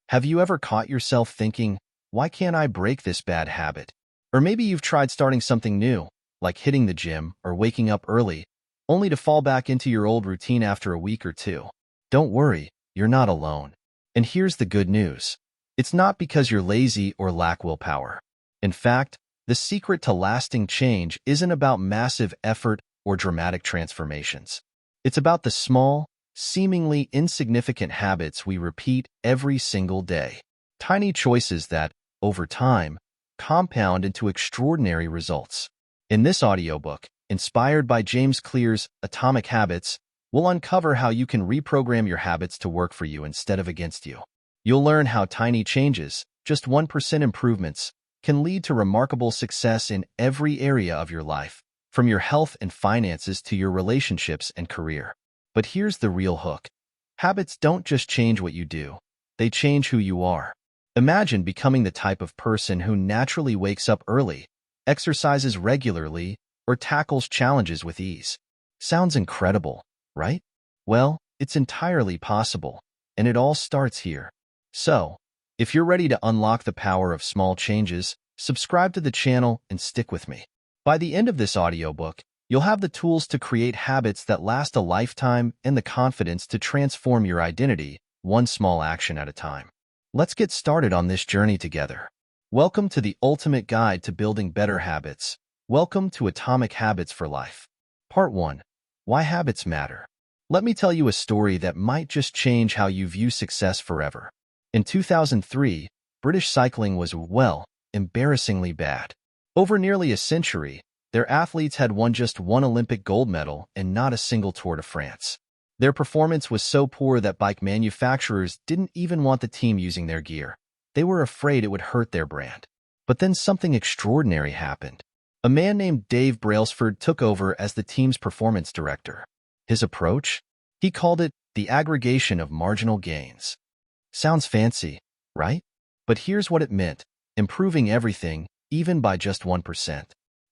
Have you ever caught yourself thinking, why can't I break this bad habit? Or maybe you've tried starting something new, like hitting the gym or waking up early, only to fall back into your old routine after a week or two. Don't worry, you're not alone. And here's the good news. It's not because you're lazy or lack willpower. In fact, the secret to lasting change isn't about massive effort or dramatic transformations. It's about the small, seemingly insignificant habits we repeat every single day. Tiny choices that, over time, compound into extraordinary results. In this audiobook, inspired by James Clear's Atomic Habits, we'll uncover how you can reprogram your habits to work for you instead of against you. You'll learn how tiny changes, just 1% improvements, can lead to remarkable success in every area of your life, from your health and finances to your relationships and career. But here's the real hook. Habits don't just change what you do, they change who you are. Imagine becoming the type of person who naturally wakes up early, exercises regularly, or tackles challenges with ease. Sounds incredible, right? Well, it's entirely possible, and it all starts here. So, if you're ready to unlock the power of small changes, subscribe to the channel and stick with me. By the end of this audiobook, you'll have the tools to create habits that last a lifetime and the confidence to transform your identity, one small action at a time. Let's get started on this journey together. Welcome to the ultimate guide to building better habits. Welcome to Atomic Habits for Life. Part 1. Why habits matter. Let me tell you a story that might just change how you view success forever. In 2003, British cycling was, well, embarrassingly bad. Over nearly a century, their athletes had won just one Olympic gold medal and not a single Tour de France. Their performance was so poor that bike manufacturers didn't even want the team using their gear. They were afraid it would hurt their brand. But then something extraordinary happened. A man named Dave Brailsford took over as the team's performance director. His approach? He called it the aggregation of marginal gains. Sounds fancy, right? But here's what it meant: improving everything, even by just 1%.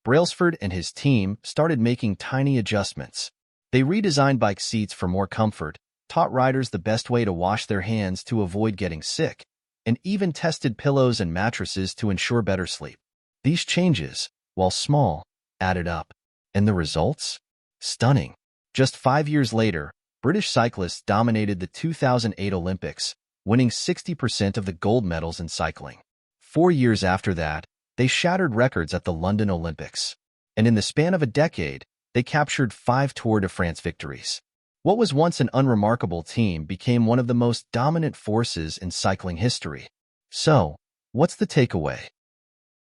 Brailsford and his team started making tiny adjustments. They redesigned bike seats for more comfort, taught riders the best way to wash their hands to avoid getting sick, and even tested pillows and mattresses to ensure better sleep. These changes, while small, added up. And the results? Stunning. Just 5 years later, British cyclists dominated the 2008 Olympics, winning 60% of the gold medals in cycling. 4 years after that, they shattered records at the London Olympics. And in the span of a decade, they captured 5 Tour de France victories. What was once an unremarkable team became one of the most dominant forces in cycling history. So, what's the takeaway?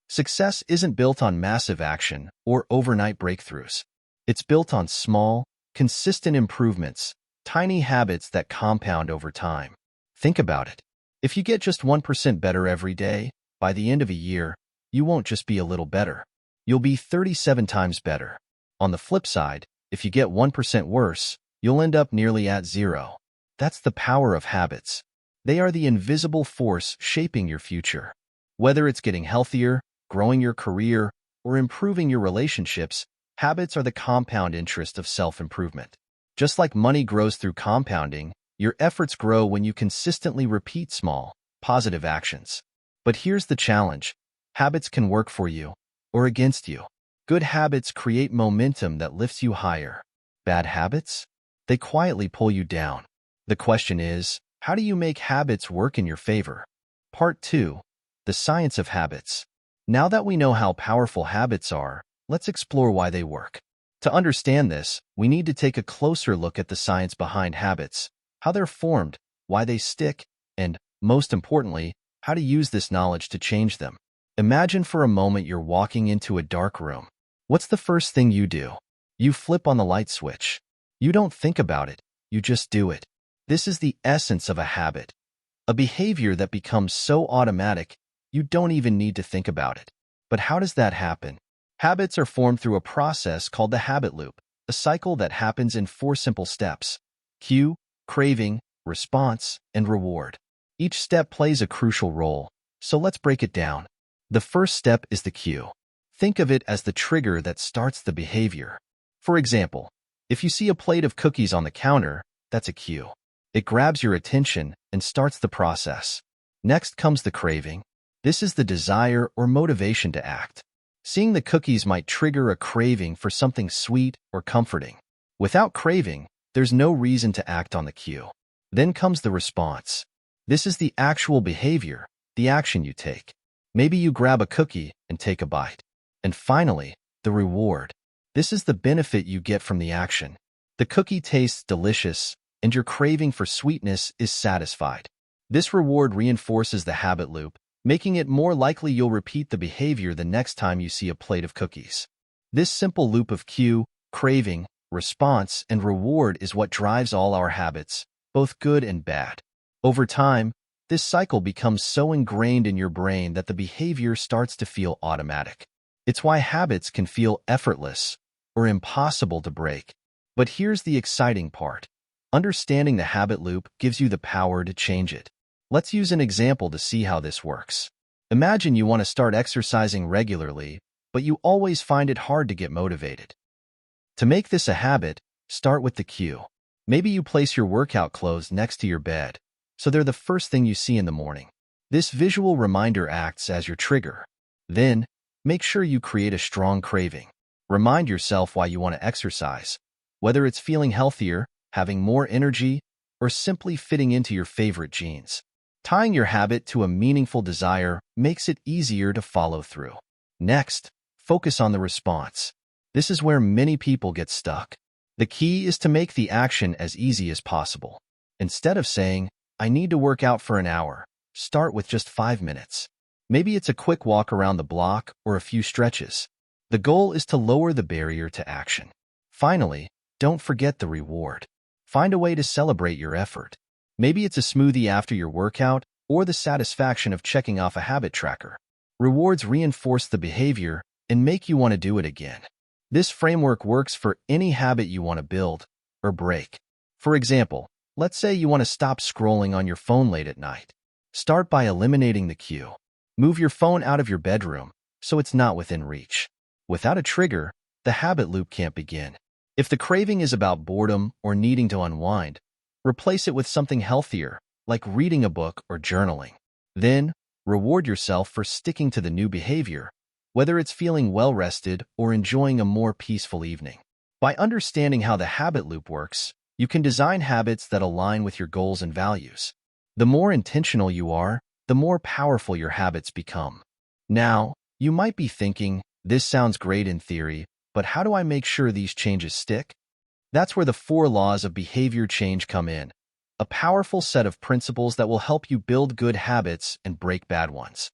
Success isn't built on massive action or overnight breakthroughs. It's built on small, consistent improvements, tiny habits that compound over time. Think about it. If you get just 1% better every day, by the end of a year, you won't just be a little better. You'll be 37 times better. On the flip side, if you get 1% worse, you'll end up nearly at zero. That's the power of habits. They are the invisible force shaping your future. Whether it's getting healthier, growing your career, or improving your relationships, habits are the compound interest of self-improvement. Just like money grows through compounding, your efforts grow when you consistently repeat small, positive actions. But here's the challenge. Habits can work for you or against you. Good habits create momentum that lifts you higher. Bad habits? They quietly pull you down. The question is, how do you make habits work in your favor? Part 2. The Science of Habits. Now that we know how powerful habits are, let's explore why they work. To understand this, we need to take a closer look at the science behind habits, how they're formed, why they stick, and, most importantly, how to use this knowledge to change them. Imagine for a moment you're walking into a dark room. What's the first thing you do? You flip on the light switch. You don't think about it, you just do it. This is the essence of a habit, a behavior that becomes so automatic you don't even need to think about it. But how does that happen? Habits are formed through a process called the habit loop, a cycle that happens in 4 simple steps: cue, craving, response, and reward. Each step plays a crucial role, so let's break it down. The first step is the cue. Think of it as the trigger that starts the behavior. For example, if you see a plate of cookies on the counter, that's a cue. It grabs your attention and starts the process. Next comes the craving. This is the desire or motivation to act. Seeing the cookies might trigger a craving for something sweet or comforting. Without craving, there's no reason to act on the cue. Then comes the response. This is the actual behavior, the action you take. Maybe you grab a cookie and take a bite. And finally, the reward. This is the benefit you get from the action. The cookie tastes delicious, and your craving for sweetness is satisfied. This reward reinforces the habit loop, making it more likely you'll repeat the behavior the next time you see a plate of cookies. This simple loop of cue, craving, response, and reward is what drives all our habits, both good and bad. Over time, this cycle becomes so ingrained in your brain that the behavior starts to feel automatic. It's why habits can feel effortless or impossible to break. But here's the exciting part. Understanding the habit loop gives you the power to change it. Let's use an example to see how this works. Imagine you want to start exercising regularly, but you always find it hard to get motivated. To make this a habit, start with the cue. Maybe you place your workout clothes next to your bed, so they're the first thing you see in the morning. This visual reminder acts as your trigger. Then, make sure you create a strong craving. Remind yourself why you want to exercise, whether it's feeling healthier, having more energy, or simply fitting into your favorite jeans. Tying your habit to a meaningful desire makes it easier to follow through. Next, focus on the response. This is where many people get stuck. The key is to make the action as easy as possible. Instead of saying, I need to work out for an hour, start with just 5 minutes. Maybe it's a quick walk around the block or a few stretches. The goal is to lower the barrier to action. Finally, don't forget the reward. Find a way to celebrate your effort. Maybe it's a smoothie after your workout or the satisfaction of checking off a habit tracker. Rewards reinforce the behavior and make you want to do it again. This framework works for any habit you want to build or break. For example, let's say you want to stop scrolling on your phone late at night. Start by eliminating the cue. Move your phone out of your bedroom so it's not within reach. Without a trigger, the habit loop can't begin. If the craving is about boredom or needing to unwind, replace it with something healthier, like reading a book or journaling. Then, reward yourself for sticking to the new behavior, whether it's feeling well-rested or enjoying a more peaceful evening. By understanding how the habit loop works, you can design habits that align with your goals and values. The more intentional you are, the more powerful your habits become. Now, you might be thinking, this sounds great in theory, but how do I make sure these changes stick? That's where the 4 laws of behavior change come in, a powerful set of principles that will help you build good habits and break bad ones.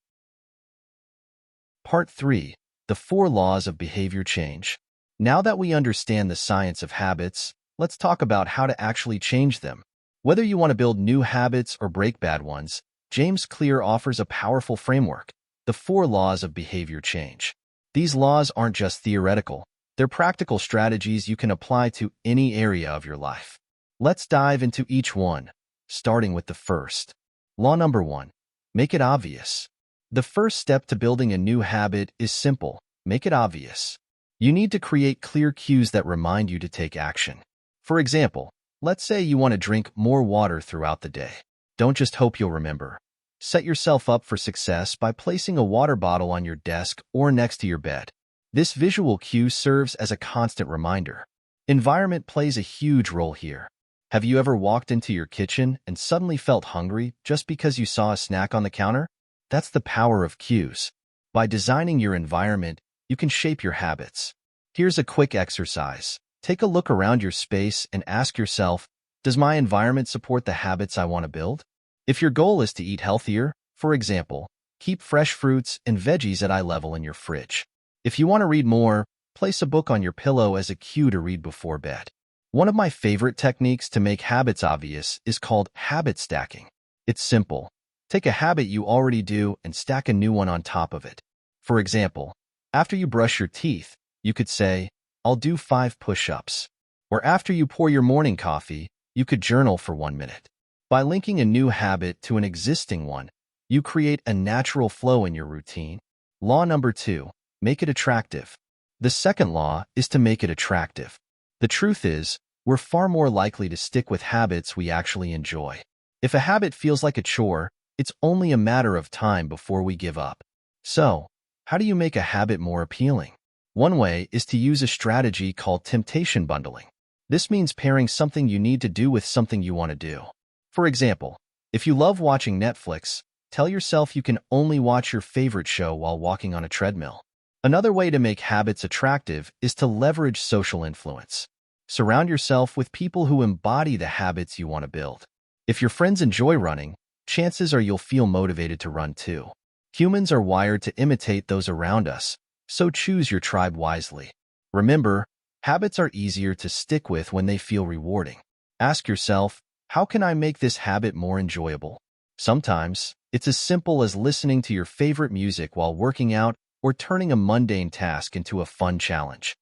Part 3. The 4 laws of behavior change. Now that we understand the science of habits, let's talk about how to actually change them. Whether you want to build new habits or break bad ones, James Clear offers a powerful framework, the 4 laws of behavior change. These laws aren't just theoretical. They're practical strategies you can apply to any area of your life. Let's dive into each one, starting with the first. Law number 1. Make it obvious. The first step to building a new habit is simple. Make it obvious. You need to create clear cues that remind you to take action. For example, let's say you want to drink more water throughout the day. Don't just hope you'll remember. Set yourself up for success by placing a water bottle on your desk or next to your bed. This visual cue serves as a constant reminder. Environment plays a huge role here. Have you ever walked into your kitchen and suddenly felt hungry just because you saw a snack on the counter? That's the power of cues. By designing your environment, you can shape your habits. Here's a quick exercise. Take a look around your space and ask yourself, does my environment support the habits I want to build? If your goal is to eat healthier, for example, keep fresh fruits and veggies at eye level in your fridge. If you want to read more, place a book on your pillow as a cue to read before bed. One of my favorite techniques to make habits obvious is called habit stacking. It's simple. Take a habit you already do and stack a new one on top of it. For example, after you brush your teeth, you could say, I'll do 5 push-ups. Or after you pour your morning coffee, you could journal for 1 minute. By linking a new habit to an existing one, you create a natural flow in your routine. Law number 2. Make it attractive. The second law is to make it attractive. The truth is, we're far more likely to stick with habits we actually enjoy. If a habit feels like a chore, It's only a matter of time before we give up. So, how do you make a habit more appealing? One way is to use a strategy called temptation bundling. This means pairing something you need to do with something you want to do. For example, if you love watching Netflix, tell yourself you can only watch your favorite show while walking on a treadmill. Another way to make habits attractive is to leverage social influence. Surround yourself with people who embody the habits you want to build. If your friends enjoy running, chances are you'll feel motivated to run too. Humans are wired to imitate those around us, so choose your tribe wisely. Remember, habits are easier to stick with when they feel rewarding. Ask yourself, how can I make this habit more enjoyable? Sometimes, it's as simple as listening to your favorite music while working out or turning a mundane task into a fun challenge.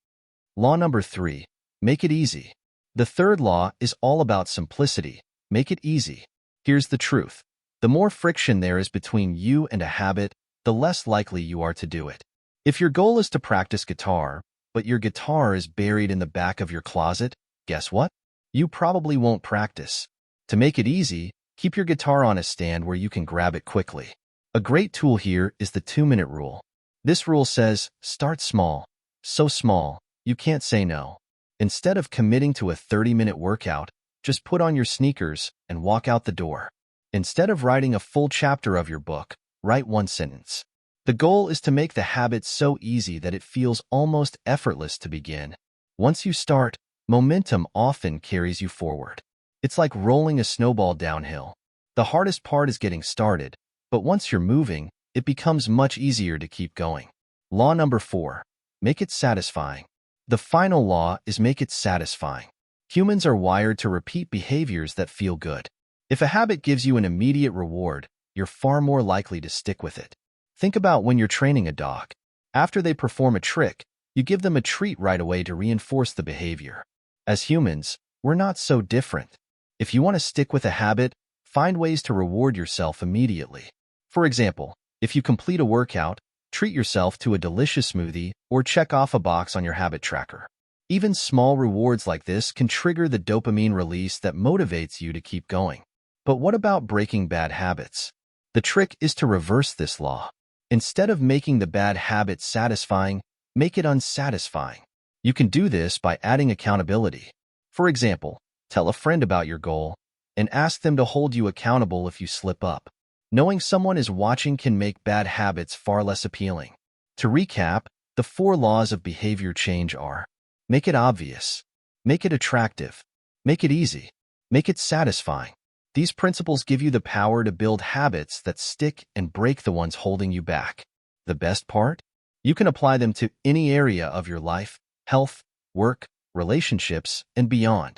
Law number 3, make it easy. The third law is all about simplicity. Make it easy. Here's the truth. The more friction there is between you and a habit, the less likely you are to do it. If your goal is to practice guitar, but your guitar is buried in the back of your closet, guess what? You probably won't practice. To make it easy, keep your guitar on a stand where you can grab it quickly. A great tool here is the 2-minute rule. This rule says, start small. So small, you can't say no. Instead of committing to a 30-minute workout, just put on your sneakers and walk out the door. Instead of writing a full chapter of your book, write one sentence. The goal is to make the habit so easy that it feels almost effortless to begin. Once you start, momentum often carries you forward. It's like rolling a snowball downhill. The hardest part is getting started, but once you're moving, it becomes much easier to keep going. Law number 4, make it satisfying. The final law is make it satisfying. Humans are wired to repeat behaviors that feel good. If a habit gives you an immediate reward, you're far more likely to stick with it. Think about when you're training a dog. After they perform a trick, you give them a treat right away to reinforce the behavior. As humans, we're not so different. If you want to stick with a habit, find ways to reward yourself immediately. For example, if you complete a workout, treat yourself to a delicious smoothie or check off a box on your habit tracker. Even small rewards like this can trigger the dopamine release that motivates you to keep going. But what about breaking bad habits? The trick is to reverse this law. Instead of making the bad habit satisfying, make it unsatisfying. You can do this by adding accountability. For example, tell a friend about your goal and ask them to hold you accountable if you slip up. Knowing someone is watching can make bad habits far less appealing. To recap, the 4 laws of behavior change are: make it obvious, make it attractive, make it easy, make it satisfying. These principles give you the power to build habits that stick and break the ones holding you back. The best part? You can apply them to any area of your life, health, work, relationships, and beyond.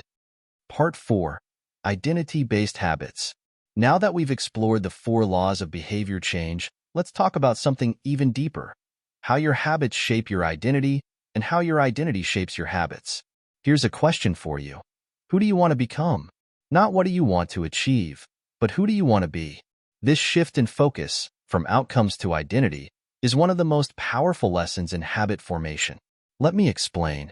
Part 4. Identity-based habits. Now that we've explored the 4 laws of behavior change, let's talk about something even deeper: how your habits shape your identity and how your identity shapes your habits. Here's a question for you. Who do you want to become? Not what do you want to achieve, but who do you want to be? This shift in focus, from outcomes to identity, is one of the most powerful lessons in habit formation. Let me explain.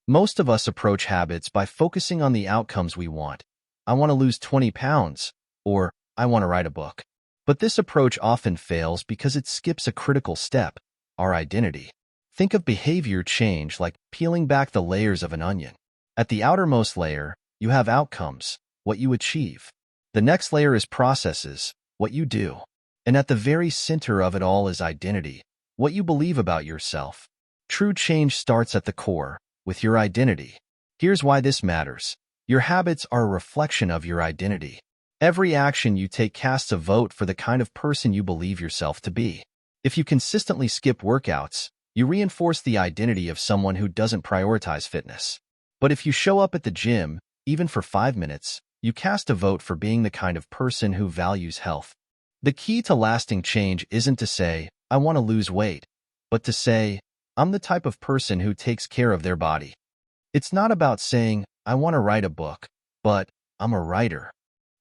Most of us approach habits by focusing on the outcomes we want. I want to lose 20 pounds, or I want to write a book. But this approach often fails because it skips a critical step: our identity. Think of behavior change like peeling back the layers of an onion. At the outermost layer, you have outcomes, what you achieve. The next layer is processes, what you do. And at the very center of it all is identity, what you believe about yourself. True change starts at the core, with your identity. Here's why this matters. Your habits are a reflection of your identity. Every action you take casts a vote for the kind of person you believe yourself to be. If you consistently skip workouts, you reinforce the identity of someone who doesn't prioritize fitness. But if you show up at the gym, even for 5 minutes, you cast a vote for being the kind of person who values health. The key to lasting change isn't to say, I want to lose weight, but to say, I'm the type of person who takes care of their body. It's not about saying, I want to write a book, but I'm a writer.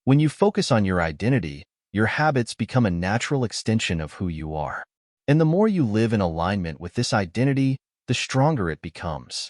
When you focus on your identity, your habits become a natural extension of who you are. And the more you live in alignment with this identity, the stronger it becomes.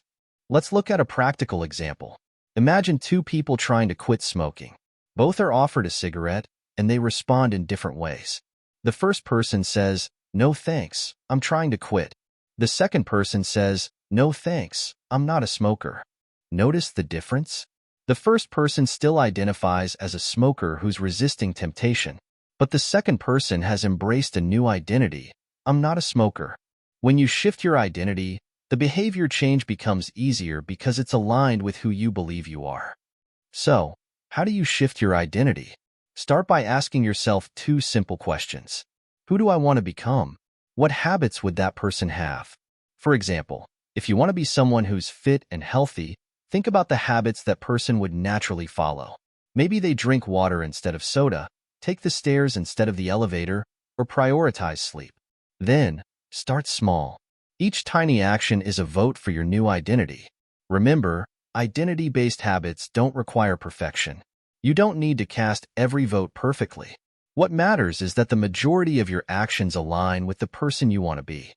Let's look at a practical example. Imagine 2 people trying to quit smoking. Both are offered a cigarette, and they respond in different ways. The first person says, "No thanks, I'm trying to quit." The second person says, "No thanks, I'm not a smoker." Notice the difference? The first person still identifies as a smoker who's resisting temptation, but the second person has embraced a new identity. "I'm not a smoker." When you shift your identity, the behavior change becomes easier because it's aligned with who you believe you are. So, how do you shift your identity? Start by asking yourself two simple questions. Who do I want to become? What habits would that person have? For example, if you want to be someone who's fit and healthy, think about the habits that person would naturally follow. Maybe they drink water instead of soda, take the stairs instead of the elevator, or prioritize sleep. Then, start small. Each tiny action is a vote for your new identity. Remember, identity-based habits don't require perfection. You don't need to cast every vote perfectly. What matters is that the majority of your actions align with the person you want to be.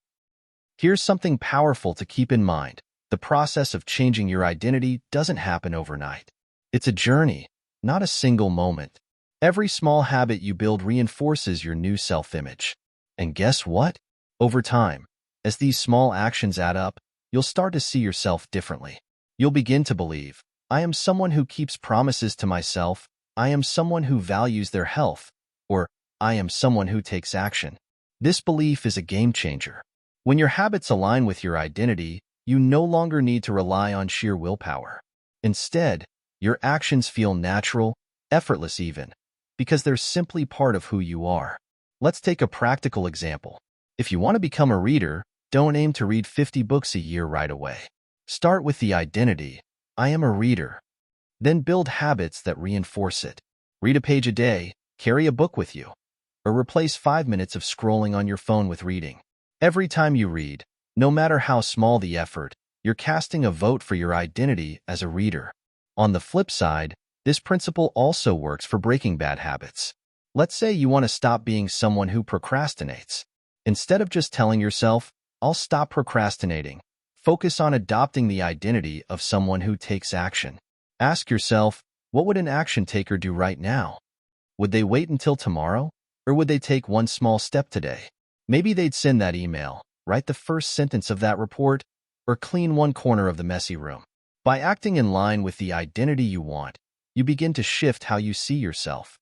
Here's something powerful to keep in mind. The process of changing your identity doesn't happen overnight. It's a journey, not a single moment. Every small habit you build reinforces your new self-image. And guess what? Over time, as these small actions add up, you'll start to see yourself differently. You'll begin to believe, "I am someone who keeps promises to myself. I am someone who values their health," or "I am someone who takes action." This belief is a game changer. When your habits align with your identity, you no longer need to rely on sheer willpower. Instead, your actions feel natural, effortless even, because they're simply part of who you are. Let's take a practical example. If you want to become a reader, don't aim to read 50 books a year right away. Start with the identity, "I am a reader." Then build habits that reinforce it. Read a page a day, carry a book with you, or replace 5 minutes of scrolling on your phone with reading. Every time you read, no matter how small the effort, you're casting a vote for your identity as a reader. On the flip side, this principle also works for breaking bad habits. Let's say you want to stop being someone who procrastinates. Instead of just telling yourself, "I'll stop procrastinating," focus on adopting the identity of someone who takes action. Ask yourself, what would an action taker do right now? Would they wait until tomorrow? Or would they take one small step today? Maybe they'd send that email, write the first sentence of that report, or clean one corner of the messy room. By acting in line with the identity you want, you begin to shift how you see yourself.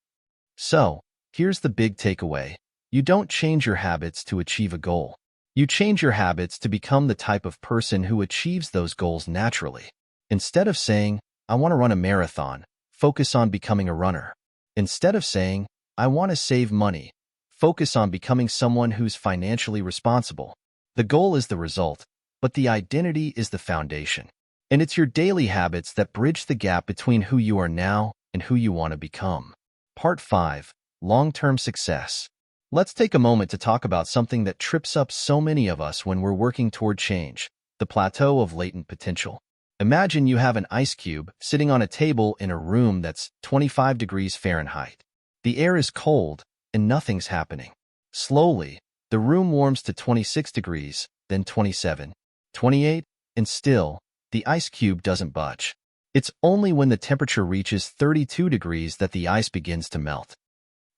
So, here's the big takeaway. You don't change your habits to achieve a goal. You change your habits to become the type of person who achieves those goals naturally. Instead of saying, "I want to run a marathon," focus on becoming a runner. Instead of saying, "I want to save money," focus on becoming someone who's financially responsible. The goal is the result, but the identity is the foundation. And it's your daily habits that bridge the gap between who you are now and who you want to become. Part 5. Long-term success. Let's take a moment to talk about something that trips up so many of us when we're working toward change: the plateau of latent potential. Imagine you have an ice cube sitting on a table in a room that's 25 degrees Fahrenheit. The air is cold and nothing's happening. Slowly, the room warms to 26 degrees, then 27, 28, and still, the ice cube doesn't budge. It's only when the temperature reaches 32 degrees that the ice begins to melt.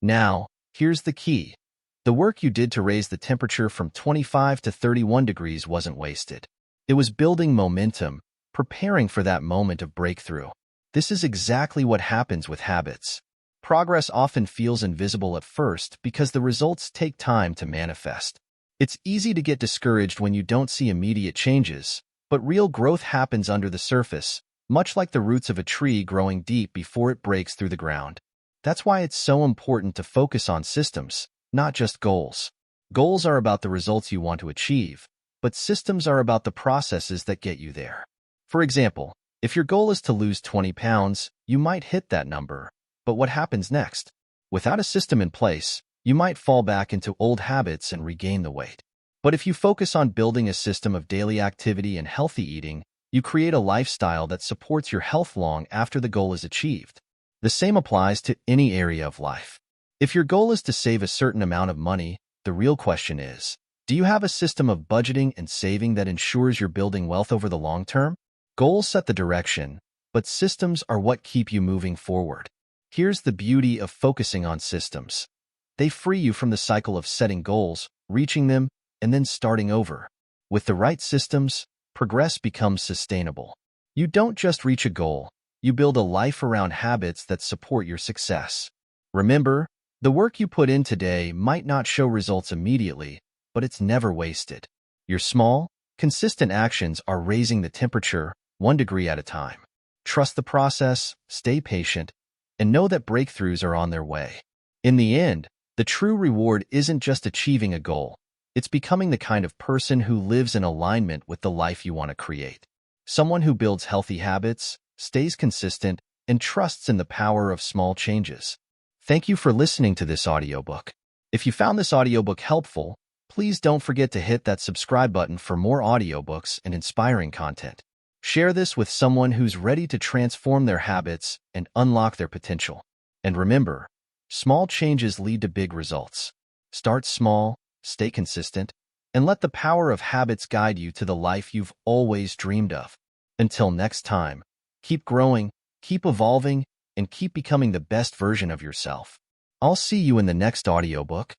Now, here's the key. The work you did to raise the temperature from 25 to 31 degrees wasn't wasted. It was building momentum, preparing for that moment of breakthrough. This is exactly what happens with habits. Progress often feels invisible at first because the results take time to manifest. It's easy to get discouraged when you don't see immediate changes, but real growth happens under the surface, much like the roots of a tree growing deep before it breaks through the ground. That's why it's so important to focus on systems, not just goals. Goals are about the results you want to achieve, but systems are about the processes that get you there. For example, if your goal is to lose 20 pounds, you might hit that number, but what happens next? Without a system in place, you might fall back into old habits and regain the weight. But if you focus on building a system of daily activity and healthy eating, you create a lifestyle that supports your health long after the goal is achieved. The same applies to any area of life. If your goal is to save a certain amount of money, the real question is, do you have a system of budgeting and saving that ensures you're building wealth over the long term? Goals set the direction, but systems are what keep you moving forward. Here's the beauty of focusing on systems. They free you from the cycle of setting goals, reaching them, and then starting over. With the right systems, progress becomes sustainable. You don't just reach a goal, you build a life around habits that support your success. Remember, the work you put in today might not show results immediately, but it's never wasted. Your small, consistent actions are raising the temperature 1 degree at a time. Trust the process, stay patient, and know that breakthroughs are on their way. In the end, the true reward isn't just achieving a goal. It's becoming the kind of person who lives in alignment with the life you want to create. Someone who builds healthy habits, stays consistent, and trusts in the power of small changes. Thank you for listening to this audiobook. If you found this audiobook helpful, please don't forget to hit that subscribe button for more audiobooks and inspiring content. Share this with someone who's ready to transform their habits and unlock their potential. And remember, small changes lead to big results. Start small, stay consistent, and let the power of habits guide you to the life you've always dreamed of. Until next time, keep growing, keep evolving, and keep becoming the best version of yourself. I'll see you in the next audiobook.